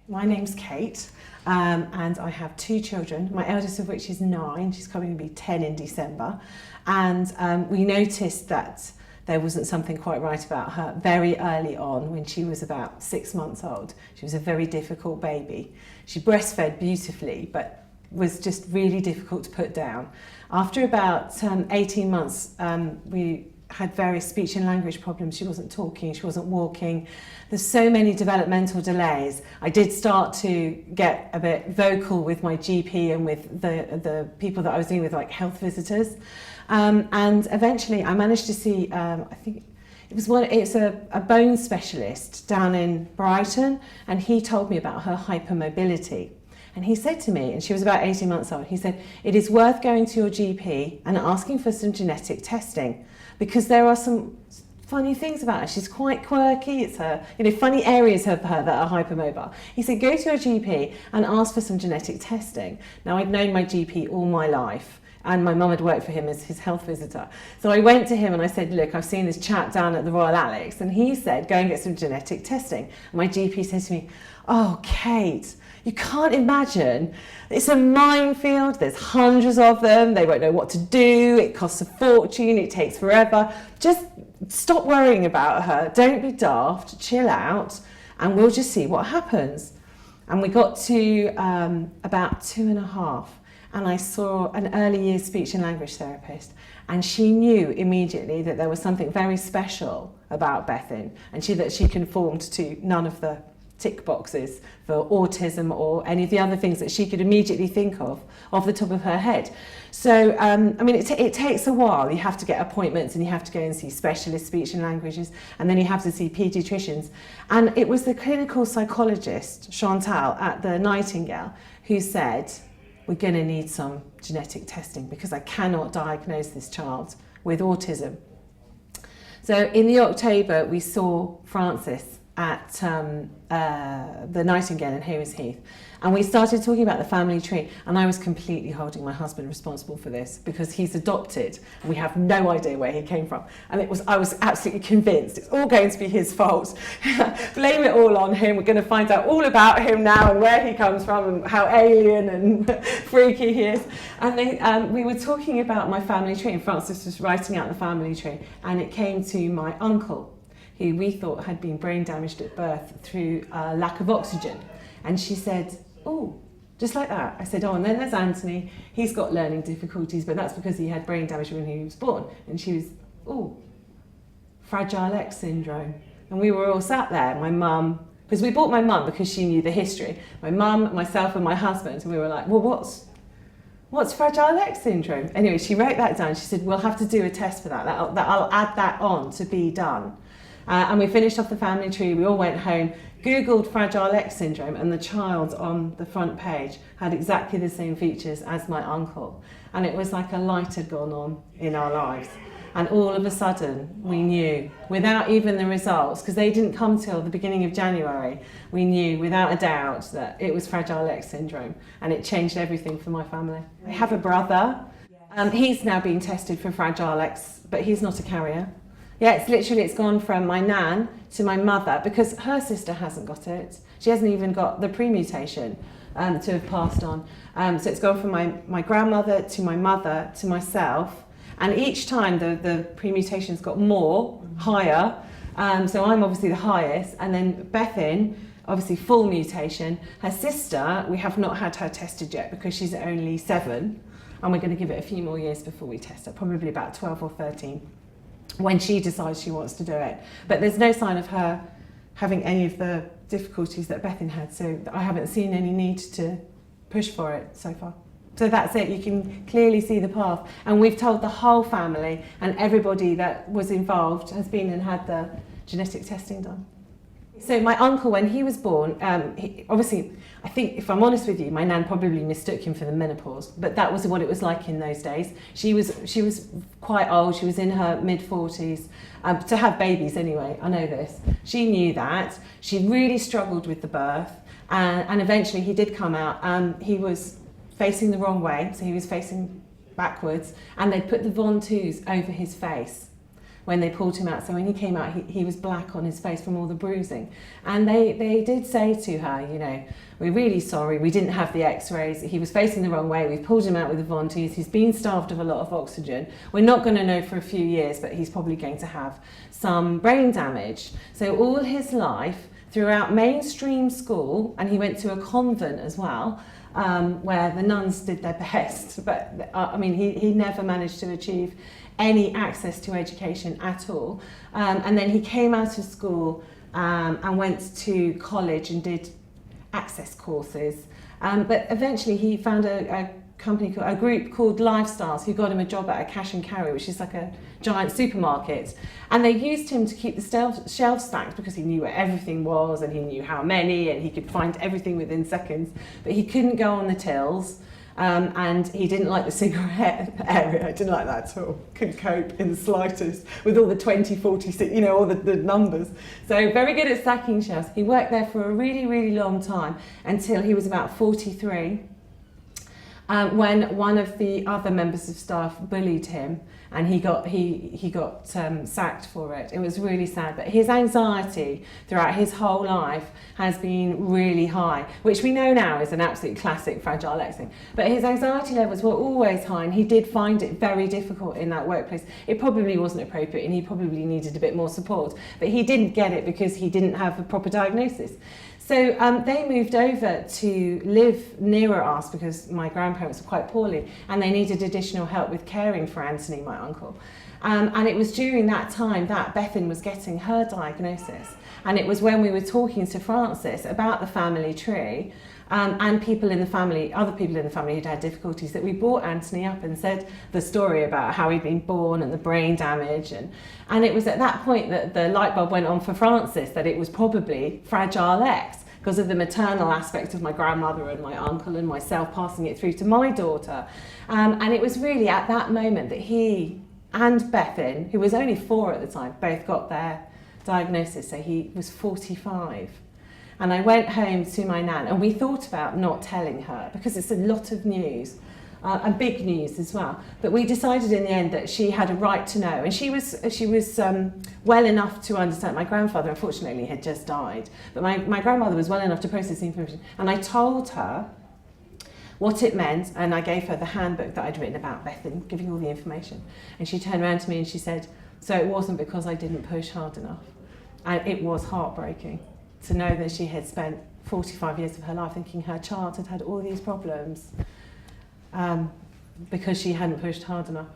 My name's Kate, and I have two children, my eldest of which is 9, she's coming to be 10 in December, and we noticed that there wasn't something quite right about her very early on when she was about 6 months old. She was a very difficult baby. She breastfed beautifully, but was just really difficult to put down. After about 18 months, we had various speech and language problems. She wasn't talking, she wasn't walking. There's so many developmental delays. I did start to get a bit vocal with my GP and with the people that I was dealing with, like health visitors. And eventually I managed to see, I think it's a bone specialist down in Brighton, and he told me about her hypermobility. And he said to me, and she was about 18 months old, he said, it is worth going to your GP and asking for some genetic testing, because there are some funny things about her. She's quite quirky. It's her, funny areas of her that are hypermobile. He said, go to your GP and ask for some genetic testing. Now, I'd known my GP all my life, and my mum had worked for him as his health visitor. So I went to him and I said, look, I've seen this chap down at the Royal Alex, and he said, go and get some genetic testing. And my GP said to me, oh, Kate, you can't imagine. It's a minefield. There's hundreds of them. They won't know what to do. It costs a fortune. It takes forever. Just stop worrying about her. Don't be daft. Chill out, and we'll just see what happens. And we got to about 2.5, and I saw an early years speech and language therapist, and she knew immediately that there was something very special about Bethan, and that she conformed to none of the tick boxes for autism or any of the other things that she could immediately think of off the top of her head. So, I mean, it takes a while. You have to get appointments, and you have to go and see specialist speech and languages, and then you have to see paediatricians. And it was the clinical psychologist, Chantal, at the Nightingale, who said, we're going to need some genetic testing because I cannot diagnose this child with autism. So in the October, we saw Francis at the Nightingale in Hayes Heath, and we started talking about the family tree, and I was completely holding my husband responsible for this because he's adopted and we have no idea where he came from, and I was absolutely convinced it's all going to be his fault. Blame it all on him. We're going to find out all about him now and where he comes from and how alien and freaky he is. And we were talking about my family tree, and Francis was writing out the family tree, and it came to my uncle, who we thought had been brain damaged at birth through lack of oxygen. And she said, oh, just like that. I said, oh, and then there's Anthony. He's got learning difficulties, but that's because he had brain damage when he was born. And she was, oh, Fragile X syndrome. And we were all sat there, my mum, because we brought my mum because she knew the history. My mum, myself, and my husband, and we were like, well, what's Fragile X syndrome? Anyway, she wrote that down. She said, we'll have to do a test for that. I'll add that on to be done. And we finished off the family tree. We all went home, Googled Fragile X syndrome, and the child on the front page had exactly the same features as my uncle. And it was like a light had gone on in our lives. And all of a sudden, we knew, without even the results, because they didn't come till the beginning of January, we knew without a doubt that it was Fragile X syndrome, and it changed everything for my family. I have a brother. He's now being tested for Fragile X, but he's not a carrier. Yeah, it's gone from my nan to my mother, because her sister hasn't got it. She hasn't even got the pre-mutation to have passed on. So it's gone from my grandmother to my mother to myself. And each time the pre-mutations got higher. So I'm obviously the highest. And then Bethan, obviously full mutation. Her sister, we have not had her tested yet because she's only 7. And we're going to give it a few more years before we test her, probably about 12 or 13. When she decides she wants to do it. But there's no sign of her having any of the difficulties that Bethan had, so I haven't seen any need to push for it so far. So that's it, you can clearly see the path. And we've told the whole family, and everybody that was involved has been and had the genetic testing done. So my uncle, when he was born, obviously, I think, if I'm honest with you, my nan probably mistook him for the menopause, but that was what it was like in those days. She was quite old, she was in her mid-40s, to have babies anyway, I know this. She knew that. She really struggled with the birth, and eventually he did come out. He was facing the wrong way, so he was facing backwards, and they put the Von 2s over his face. when they pulled him out. So when he came out, he was black on his face from all the bruising. And they did say to her, you know, we're really sorry, we didn't have the x-rays, he was facing the wrong way, we've pulled him out with the von Teese, he's been starved of a lot of oxygen. We're not going to know for a few years, but he's probably going to have some brain damage. So all his life, throughout mainstream school, and he went to a convent as well, where the nuns did their best, but I mean, he never managed to achieve any access to education at all. And then he came out of school and went to college and did access courses. But eventually he found a group called Lifestyles, who got him a job at a cash and carry, which is like a giant supermarket. And they used him to keep the shelves stacked because he knew where everything was and he knew how many and he could find everything within seconds. But he couldn't go on the tills. And he didn't like the cigarette area. I didn't like that at all. Couldn't cope in the slightest with all the 20, 40, you know, all the numbers. So very good at stacking shelves. He worked there for a really, really long time until he was about 43, when one of the other members of staff bullied him, and he got sacked for it. It was really sad, but his anxiety throughout his whole life has been really high, which we know now is an absolute classic Fragile X thing. But his anxiety levels were always high, and he did find it very difficult in that workplace. It probably wasn't appropriate, and he probably needed a bit more support, but he didn't get it because he didn't have a proper diagnosis. So they moved over to live nearer us because my grandparents were quite poorly and they needed additional help with caring for Anthony, my uncle. And it was during that time that Bethan was getting her diagnosis. And it was when we were talking to Francis about the family tree and people in the family, other people in the family who'd had difficulties, that we brought Anthony up and said the story about how he'd been born and the brain damage. And it was at that point that the light bulb went on for Francis that it was probably Fragile X, because of the maternal aspect of my grandmother and my uncle and myself passing it through to my daughter. And it was really at that moment that he and Bethan, who was only 4 at the time, both got their diagnosis. So he was 45. And I went home to my nan, and we thought about not telling her because it's a lot of news. And big news as well. But we decided in the end that she had a right to know, and she was well enough to understand. My grandfather, unfortunately, had just died, but my grandmother was well enough to process the information. And I told her what it meant, and I gave her the handbook that I'd written about Bethan, giving all the information. And she turned around to me and she said, "So it wasn't because I didn't push hard enough." And it was heartbreaking to know that she had spent 45 years of her life thinking her child had had all these problems. Because she hadn't pushed hard enough.